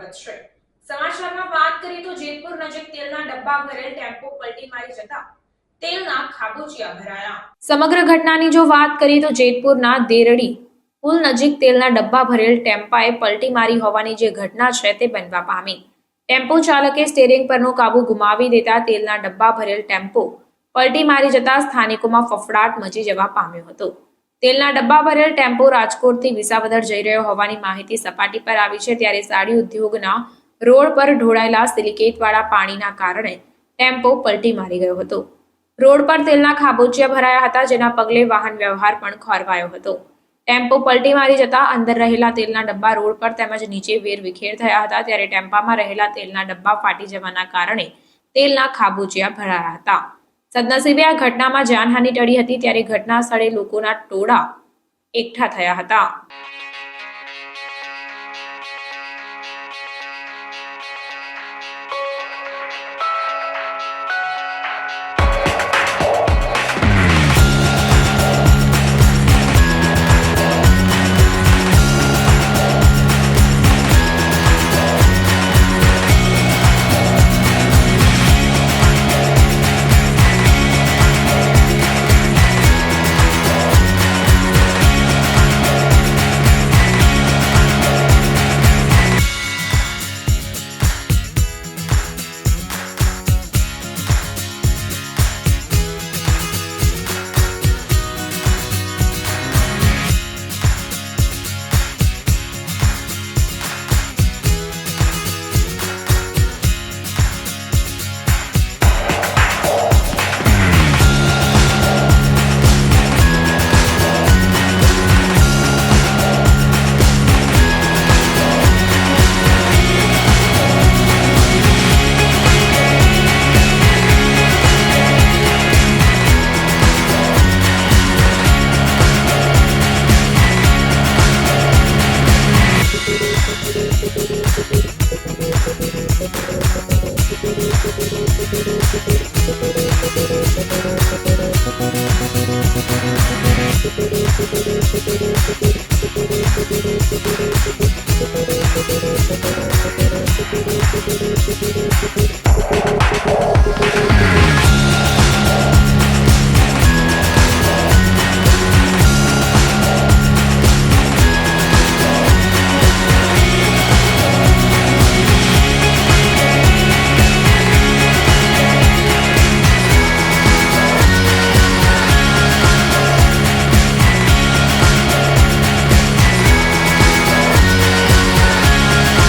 સ્વાગત છે। સમાચારમાં વાત કરીએ તો જેતપુર નજીક તેલના ડબ્બા ભરેલ ટેમ્પો પલટી મારી જતા તેલના ખાબોચિયા ભરાયા। સમગ્ર ઘટનાની જો વાત કરીએ તો જેતપુરના દેરડી પુલ નજીક તેલના ડબ્બા ભરેલ ટેમ્પાએ પલટી મારી હોવાની જે ઘટના છે તે બનવા પામી। ટેમ્પો ચાલકે સ્ટીયરિંગ પરનો કાબુ ગુમાવી દેતા તેલના ડબ્બા ભરેલ ટેમ્પો પલટી મારી જતા સ્થાનિકોમાં ફફડાટ મચી જવા પામ્યો હતો। તેલના ડબ્બા ભરેલ ટેમ્પો રાજકોટથી વિસાવદર જઈ રહ્યો હોવાની માહિતી સપાટી પર આવી છે, ત્યારે સાડી ઉદ્યોગના રોડ પર ઢોળાયેલા સિલિકેટવાળા પાણીના કારણે ટેમ્પો પલટી મારી ગયો હતો। રોડ પર તેલના ખાબોચિયા ભરાયા હતા, જેના પગલે વાહન વ્યવહાર પણ ખોરવાયો હતો। ટેમ્પો પલટી મારી જતા અંદર રહેલા તેલના ડબ્બા રોડ પર તેમજ નીચે વેરવિખેર થયા હતા, ત્યારે ટેમ્પામાં રહેલા તેલના ડબ્બા ફાટી જવાના કારણે તેલના ખાબોચિયા ભરાયા હતા। સદનસીબે આ ઘટનામાં જાનહાનિ ટળી હતી, ત્યારે ઘટના સ્થળે લોકોના ટોળા એકઠા થયા હતા।